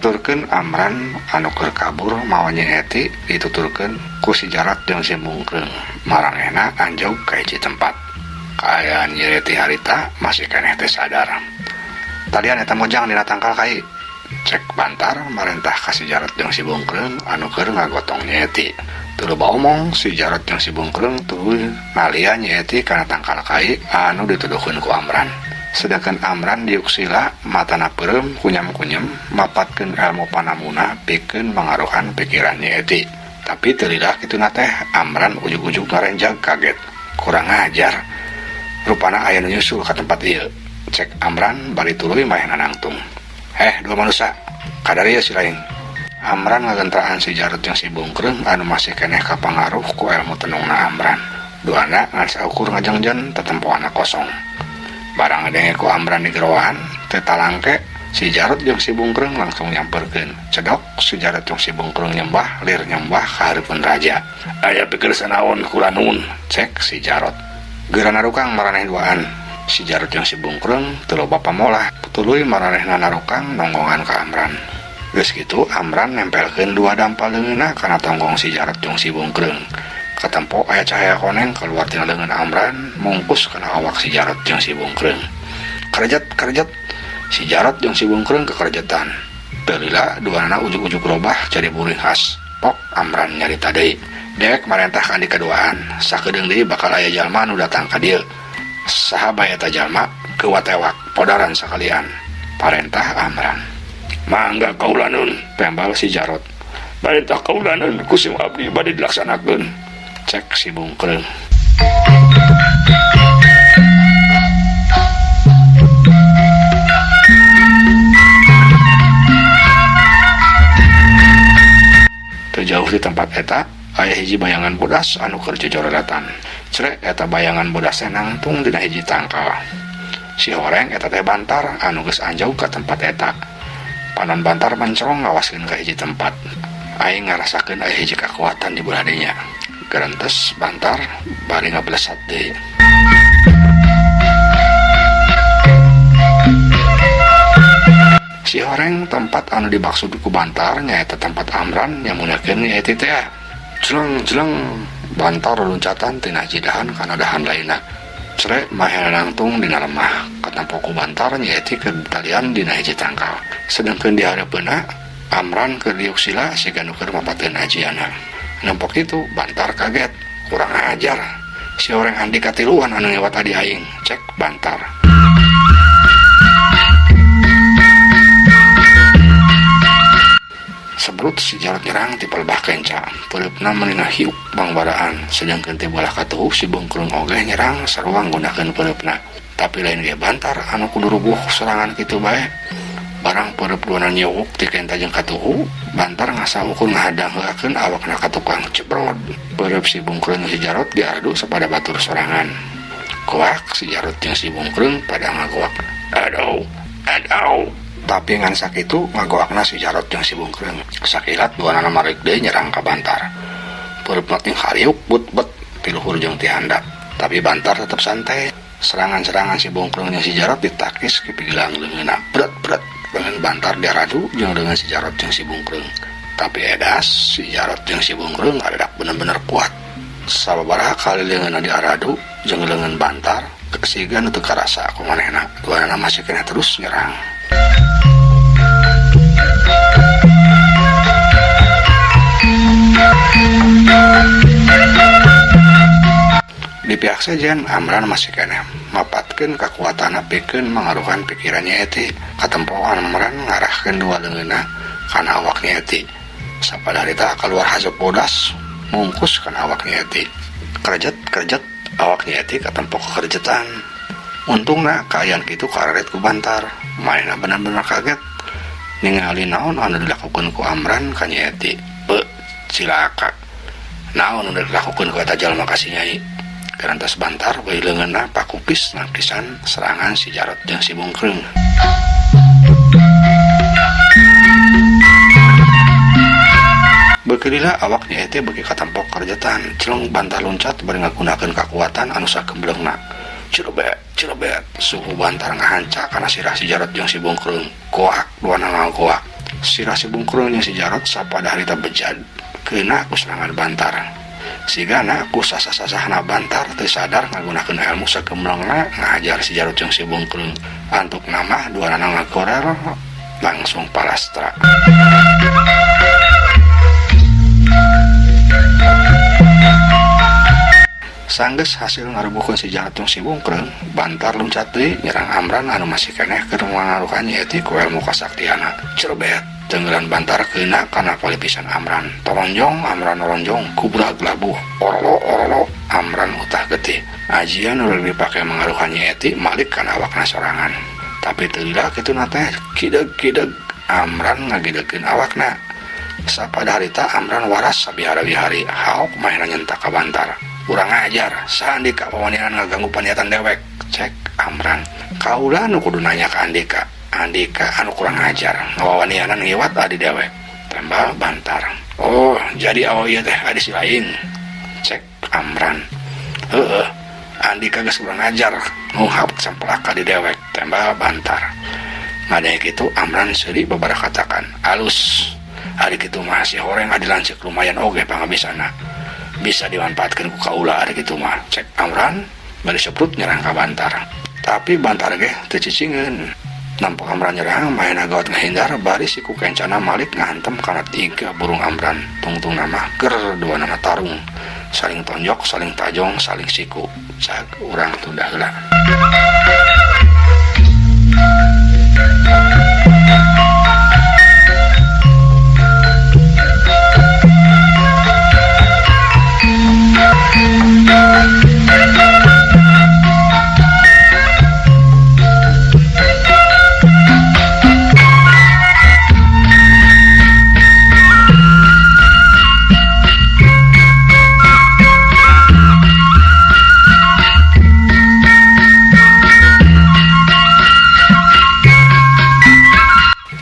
nuturkeun Amran anu keur kabur mawa Nyi Eti dituturkeun ku si Jarot jeung si Bungkreung maranehna anjog ka hiji tempat. Kaayaan Nyi Eti harita masih keneh teh sadar. Tadian eta mojang dina tangkal kai. Cek Bantar marentah ka si Jarot jeung si Bungkreung anu keur ngagotong Nyi Eti. Teu loba omong si Jarot jeung si Bungkreung tuluy nalia Nyi Eti kana tangkal kai anu dituduhkeun ku Amran. Sedangkan Amran diuksila matana peureum kunyam-kunyem mapatkeun ilmu panamuna pikeun mangaruhan pikiran Nyi Eti. Tapi teu lidah kituna teh Amran ujug-ujug ngarenjag kaget. Kurang ajar. Rupana aya nu nyusul ka tempat ieu. Cek Amran bari tuluy maehna nangtung. Dua manusia, kadar ieu si lain. Amran ngagentraan si Jarot jeung si Bungkreung anu masih keneh kapangaruh ku ilmu tenungna Amran. Duana ngan saukur ngajengjen tetempoana kosong. Barang ngedenge ku Amran di gerohan, teu talangke si Jarot jeung si Bungkreung langsung nyamperkeun. Cedok si Jarot jeung si Bungkreung nyembah ka hareupeun raja. Aya pikir sanaon kula nuhun, cek si Jarot. Geurana narukang maraneh duaan. Si Jarot jeung si Bungkreung teu loba pamolah, tuluy maranehna narukang nonggongan ka Amran. Geus kitu Amran nempelkeun dua dampal leungeunna kana tonggong si Jarot jeung si Bungkreung. Katempo aya cahaya koneng keluar tina leungeun Amran mungkus kana awak si Jarot jeung si Bungkreung. Karejet si Jarot jeung si Bungkreung kekerejetan. Teu lila duanana ujug-ujug robah jadi buring khas. Pok Amran nyarita deui. Dek marentah ka di kaduaan, sakedeung deui bakal aya jalma nu datang ka dieu. Saha bae eta jalma kewatewak podaran sakalian. Parentah Amran. Mangga kaula nun, pembal si Jarot. Parentah kaula nun kusim abdi bade dilaksanakeun. Cek si Bungkreung. Terjauh di tempat eta aya hiji bayangan bodas anu keur jejororatan. Cerek eta bayangan bodas teh nangtung dina hiji tangkal. Si horeng eta teh Bantar anu geus anjauh ka tempat eta. Panon Bantar mencrong ngawaskeun ka hiji tempat. Aing ngarasakeun aya hiji kakuatan di buladenya. Gerentes Bantar bari ngablesat deui. Si horeng tempat anu dimaksud ku Bantar nyaeta tempat Amran yang munyakeun Nyi Eti teh. Jeleng Bantar loncatan tina jidahan kana dahan lainna. Cerek mahena nangtung dina lemah. Katampo ku Bantar Nyi Eti keur talian dina hiji tangkal. Sedengkeun di hareupeunna Amran keur diuksila siga nu keur mapatkeun ajianna. Nempok itu Bantar kaget. Kurang ajar. Si orang andi katiluan anu ngewat adi aing. Cek Bantar. Sebrut si Jarot nyerang ti pelebah kenca. Peureupna meunina hiuk bangbaraan. Sedangkeun ti bolah katuh si Bungkreung oge nyerang saruang gunakeun peureupna. Tapi lain ge Bantar anu kudu rubuh serangan kitu bae. Barang peureub duana nyeuuk ti kenta jeung katuhu, Bantar ngasaukur ngahadang heulakeun awakna ka tukang cebrod. Peureub si Bungkreung si Jarot diadu sapada batur sorangan. Kuak si Jarot jeung si Bungkreung pada ngagoak. Aduh. Tapi ngan sakitu ngagoakna si Jarot jeung si Bungkreung. Sakilat duanana marik deui nyerang ka Bantar. Peureupna ting hariuk but-but ti luhur jeung ti handap. Tapi Bantar tetep santai. Serangan-serangan si Bungkreung jeung si Jarot ditakis ki pigelang leungeunna. Bret. Dengan Bantar diaradu jeung dengan si Jarot jeung si Bungkreung. Tapi edas si Jarot jeung si Bungkreung aredak bener-bener kuat. Sababaraha kali leungeunna diaradu jeung leungeun Bantar, kesigan teu karasa ku manehna. Duanana masih keneh terus nyerang. Di pihak sejen Amran masih keneh mapatkeun kakuatanna pikeun mangaruhan pikiran Nyi Eti. Katempo Amran ngarahkeun dua leungeunna kana awak Nyi Eti. Sapadarita keluar haseup bodas mungkus kana awak Nyi Eti. Kerjet awak Nyi Eti katempo kekerjetan. Untungna kaayaan kitu kararet ku Bantar. Manehna bener-bener kaget ningali naon anu dilakukeun ku Amran ka Nyi Eti. Cilaka. Naon anu dilakukeun ku eta jalma ka si Nyai. Gerantos Bantar we leungeunna pakupis napisan serangan si Jarot jeung si Bungkreung. Beukilila awak Nyi Eti beuki katampok kerjetan. Celeng Bantar loncat bari ngagunakeun kakuatan anu sakembleungna. Cirebet suhu Bantar ngahanca kana sirah si Jarot jeung si Bungkreung. Koak duana ngagoak. Sirah si Bungkrung jeung si Jarot sapada harita bejad keuna ku serangan Bantar. Sigana ku sasah-sasahna Bantar teu sadar ngagunakeun ilmu sakemlengna ngahajar si Jarot jeung si Bungkrung. Antuk nama duanana ngagorer langsung palastra. Sanggeus hasil ngarubuhkeun si Jarot jeung si Bungkrung, Bantar loncat deui nyerang Amran anu masih keneh keur ngaruhan Nyai ku ilmu kasaktiana. Cerbet tenggelan Bantar keuna kana palipisan Amran. Toronjong Amran noronjong kubrag labuh. Orolo Amran utah getih. Ajian nu dipake mengaruhan Nyai malik kana awakna sorangan. Tapi teu lila kitu teh kideg Amran ngagidegkeun awakna. Sapada harita Amran waras sabihara-bihari haok maena nyentak ka Bantar. Urang ajar, saandika pawanian ngaganggu paniatan dewek, cek Amran. Kaula nu kudu nanya ka Andika. Andika anu kurang ajar, ngawawanianan ngiwat adi dewek. Tembal Bantar. Oh, jadi awal ieu teh adi si lain. Cek Amran. Heueuh, Andika geus kurang ajar, nguhap sampelaka di dewek. Tembal Bantar. Ngadaya kitu Amran seuri babaraha katakan, alus. Ari kitu mah si horeng adi lanceuk lumayan oge pangabisana. Bisa dimanfaatkan ku kaula ari kitu mah, cek Amran bari seprut nyerang ka Bantar. Tapi Bantar ge teu cicingeun. Nampok Amran nyerang maena gawat ngahindar bari si ku kencana malik ngahantem kana 3 burung Amran. Tungtung nama keur duanana tarung. Saling tonjok, saling tajong, saling siku. Cak urang tunda heula.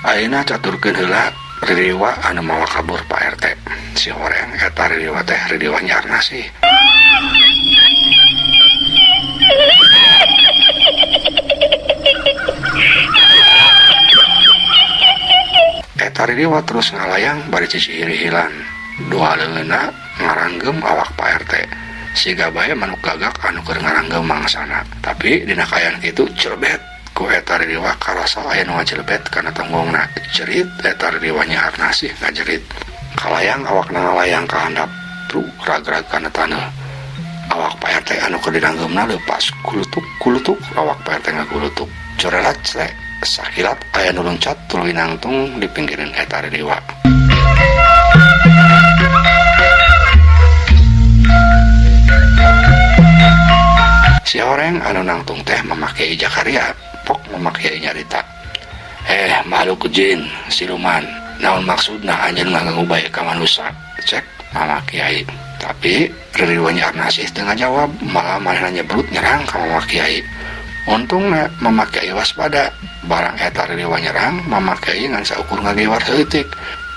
Ayeuna caturkeun heula ririwa anu mawa kabur Pak RT. Si horeng eta ririwa teh ririwa nyarna sih. Eta ririwa terus ngalayang bari cicih hilan. Dua leungeunna ngaranggem awak Pak RT. Siga bae manuk gagak anu keur ngaranggem mangsana. Tapi dina kaayaan kitu cerbet ku eta ririwa karasa aya nu ngajelebet kana tonggongna. Cerit eta ririwa nyaharna sih ngajerit. Kalayang awakna ngalayang ka handap truk rag-rag kana taneuh. Awak Pak RT anu keur diranggemna leupas kulutuk awak Pak RT ngagulutuk. Corelat sakilat aya nu loncat tuluy nangtung di pinggirin eta ririwa. Si horeng anu nangtung teh mamakai Jakaria, pok mamakai nyarita. Makhluk jin, siluman, naon maksudna anjeun ngaganggu bae ka manusia, cek Mama Kiai. Tapi ririwa nyarna sih teu ngajawab, malah manehna nyebrut nyerang ka Mama Kiai. Untungna Mama Kiai waspada, barang eta ririwa nyerang, Mama Kiai ngan saukur ngagiwar seutik.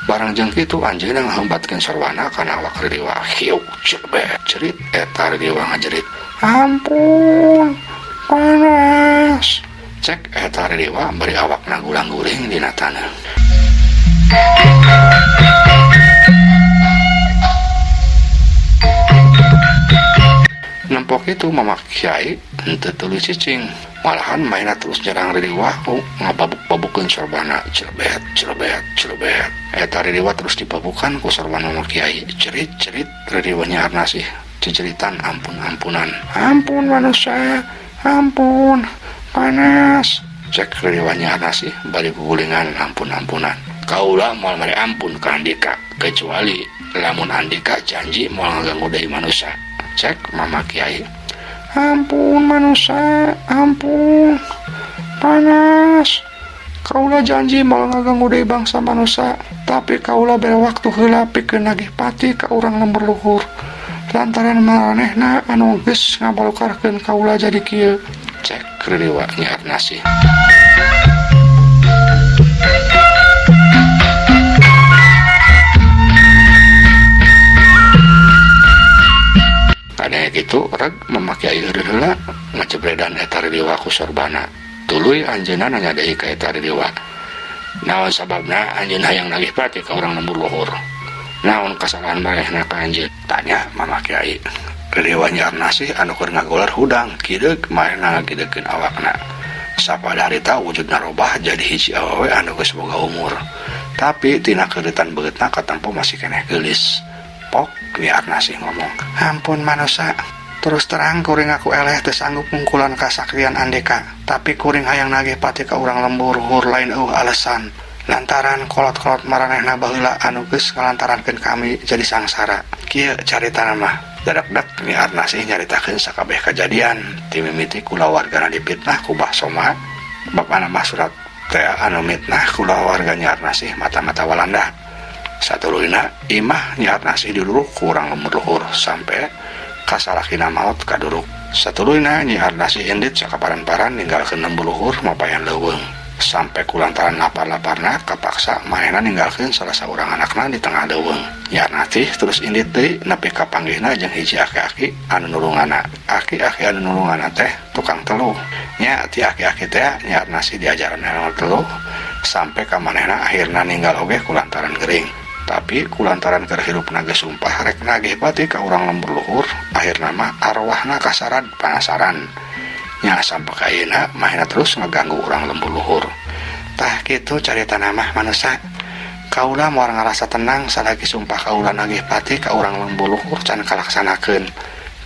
Barang jeung kitu anjeunna ngahambatkeun sarwana kana awak ririwa. Hiuk cerbet cerit eta ririwa ngajerit. Ampun, panas. Cek eta ririwa beri awakna gulang-guling dina taneuh. Nempok itu Mama Kiai henteu tuluy cicing, malahan maina terus nyerang ririwa ngababuk-babukeun sorbana. Cerbet. Eta ririwa terus dibabukan ku sorban Mama Kiai. Cerit ririwa nyaharna sih ceceritan ampun-ampunan. Ampun manusia, ampun, panas. Cek ririwa nyaharna sih bari gugulingan ampun-ampunan. Kaula moal mere ampun ka Andika, kecuali lamun Andika janji moal ngaganggu deui manusia. Cek Mama Kiai. Ampun manusia, ampun, panas. Kaula janji moal ngaganggu deui bangsa manusia, tapi kaula bere waktu heula pikeun nagih pati ka urang lembur luhur. Lantaran maranehna anu geus ngabalukarkeun kaula jadi kieu. Cek ririwa nyaharna sih. Kadang gitu reg memakai air heula ngajebredan eta ririwa ku sorbana. Tuluy anjeunna nanya deui ka eta ririwa. Naon sababna anjeun hayang nagih pati ka urang lembur luhur? Naon kasalahan manehna ka anjeun? Tanya Mama Kiai. Riweuh nyarna sih anu keur ngagolar hudang kideuk manehna ngagideukkeun awakna. Sapada harita wujudna robah jadi hiji awewe anu geus boga umur. Tapi tina keuritan beutna katempo masih keneh geulis. Pok nyarna sih ngomong, "Ampun manusa, terus terang kuring aku eleh teu sanggup mungkulan kasaktian Andeka, tapi kuring hayang nagih pati ka urang lembur luhur lain alasan. Lantaran kolot-kolot maranehna baheula anu geus ngalantarankeun kami jadi sangsara." Kieu caritana mah. Dadak-dak nyarna sih nyaritakeun sakabeh kajadian. Ti mimiti kula wargana dipitnah ku Bah Soma. Bapana mah surat teh anu mitnah kula warga nyarna sih mata-mata Walanda. Satuluyna imah nyarna sih diduruk ku urang lembur luhur sampai kasalakina maot kaduruk. Satuluyna nyarna sih indit sakaparan-paran ninggalkeun lembur luhur mapayan leuweung. Sampai kulantaran lapar-laparna kapaksa manehna ninggalkeun salah saurang anakna di tengah leuweung. Nyarna teh terus indit teh nepi ka panggihna jeung hiji aki-aki anu nulunganna. Aki-aki anu nulunganna teh tukang teluh. Nya ti aki-aki teh nyarna sih diajaran anu teluh sampai ka manehna akhirna ninggal oge kulantaran gering. Tapi kulantaran keur hirupna geus sumpah rek nagih pati ka urang lembur luhur, akhirna mah arwahna kasaran panasaran. Nya sampai ka ayeuna mahena terus ngaganggu urang lembur luhur. Tah kitu caritana mah manusa. Kaula moal ngarasa tenang salagi sumpah kaula nagih pati ka urang lembur luhur can kalaksanakeun.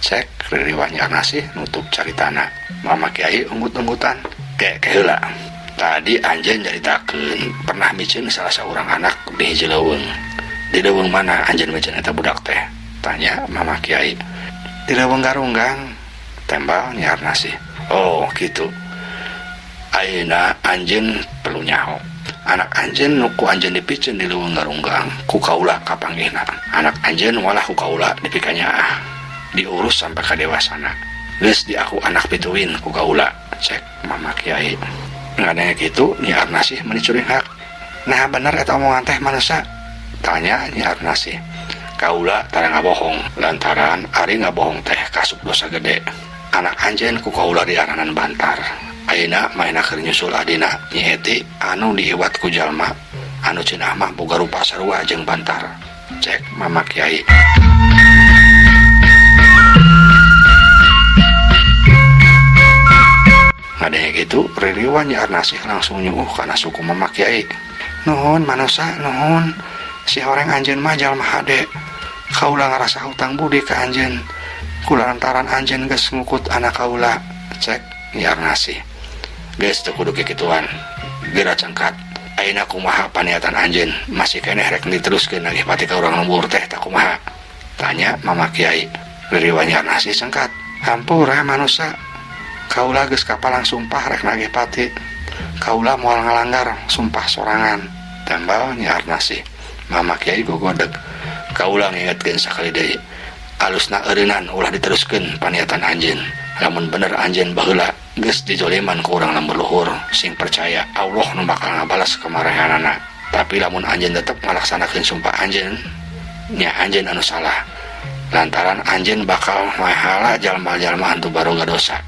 Cek riweuh nyarna sih nutup caritana. Mama Kiai unggut-unggutan. Ke heula. Tadi anjeun nyaritakeun pernah micin salah seorang anak di hiji leuweung. Di leuweung mana anjeun micin eta budak teh? Tanya Mama Kiai. Di leuweung Garunggang. Tembal nyarna sih. Oh gitu. Ayeuna anjeun perlu nyaho. Anak anjeun nuku anjeun dipicen di leuweung Garunggang ku kaula kapanggihna. Anak anjeun walah ku kaula dipikanya diurus sampai ka dewasana. Geus di aku anak pituin ku kaula. Cek Mama Kiai. Ngadenge kitu nyarna sih meuni curing hak. Nah bener eta omongan teh manusa? Tanya nyarna sih. Kaula tara ngabohong lantaran ari ngabohong teh kasuk dosa gede. Anak anjeun ku kaula diaranan Bantar. Ayeuna maena keur nyusul adina Nyi Eti anu dihiwat ku jalma anu cenah mah boga rupa sarua jeung Bantar. Cek Mama Kiai. Ngadenge gitu ririwa nyarna sih langsung nyuuh kana suku Mama Kiai. Nuhun manusa nuhun. Si horeng anjeun mah jalma hade. Kaula ngarasa hutang budi ka anjeun. Kulantaran anjeun geus ngukut anak kaula. Cek nyarna sih. Geus teu kudu kikituan. Geura cengkat. Ayeuna kumaha paniatan anjeun? Masih keneh rek diteruskeun nagih pati ka urang lembur teh tah kumaha? Tanya Mama Kiai. Ririwa nyarna sih sengkat. Hampura manusa. Kaula geus kapalang sumpah rek nagih pati. Kaula moal ngalanggar sumpah sorangan. Tembal nyarna sih. Mama Kiai gogodeg. Kaula ngingetkeun sakali deui. Alusna eureunan ulah diteruskeun paniatan anjeun. Lamun bener anjeun baheula geus dijoliman ku urang lembur luhur, sing percaya Allah nu bakal ngabalas kamarehanana. Tapi lamun anjeun tetep ngalaksanakeun sumpah anjeun, nya anjeun anu salah. Lantaran anjeun bakal mahala jalma-jalma hantu baroga dosa.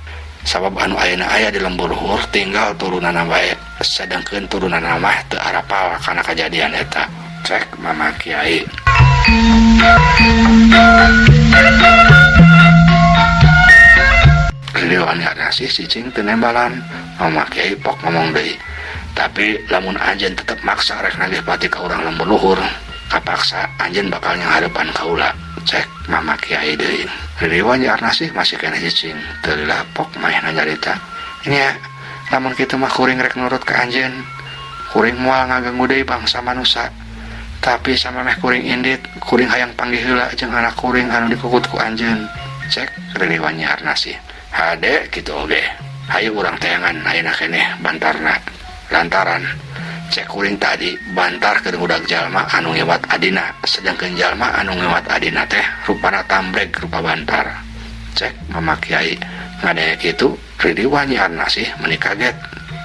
Sabab anu ayeuna aya di lembur luhur tinggal turunana bae, sedengkeun turunana mah teu arapal kana kajadian eta. Cek Mama Kiai. Riweuh nyarna sih cicing teu nembalan. Mama Kiai pok ngomong deui. Tapi lamun anjeun tetep maksa rek nagih pati ka urang lembur luhur, kapaksa anjeun bakal nyanghareupan kaula. Cek Mama Kiai deui. Riweuh nyarna sih masih keneh cicing. Teu lila pok maehna nyarita. Nya, lamun kitu mah kuring rek nurut ka anjeun. Kuring moal ngaganggu deui bangsa manusa. Tapi sama meh kuring indit, kuring hayang panggih heula jeung anak kuring anu dikukut ku anjeun. Cek riweuh nyarna sih. Hade kitu oge. Hayu urang teangan ayeuna keneh Bantarna. Lantaran cek kuring tadi Bantar keur budak jalma anu ngewat adina, sedengkeun jalma anu ngewat adina teh rupana tambreg rupa Bantar. Cek Mama Kiai. Ngadenge kitu riweuh nyarna sih meuni kaget.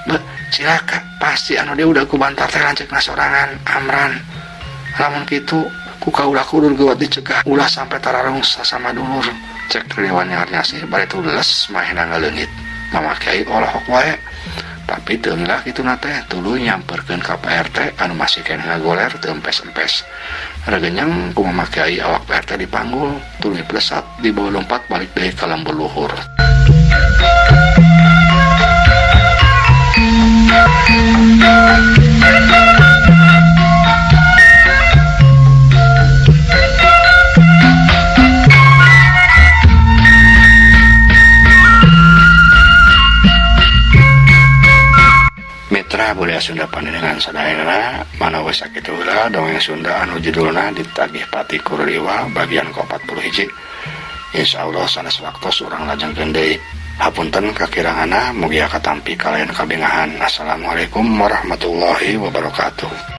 Beuh, cilaka pasti anu dia udah ku Bantar teh lanceukna sorangan Amran. Lamun kitu ku kaula kudu geuwat dicegah ulah sampai tararung sasama dulur. Cek riweuh nyarna sih bari tu les maehna ngaleungit. Mama Kiai olahok wae. Tapi teulah kitu teh tuluy nyamperkeun ka PRT anu masih keneh ngagoler teu empes-empes. Regenyang kumaha kiai awak PRT dipanggul, tuluy plesat dibawa lompat balik deui ka lembur luhur. Mitra budaya Sunda pandenengan sadayana manawi sakitu heula dongeng Sunda anu judulna Ditagih Pati Kurliwa bagian ke-41. Insyaallah sanes waktos urang lajengkeun deui. Hapunten kakiranganna mugi katampi kalayan kabengahan. Assalamualaikum warahmatullahi wabarakatuh.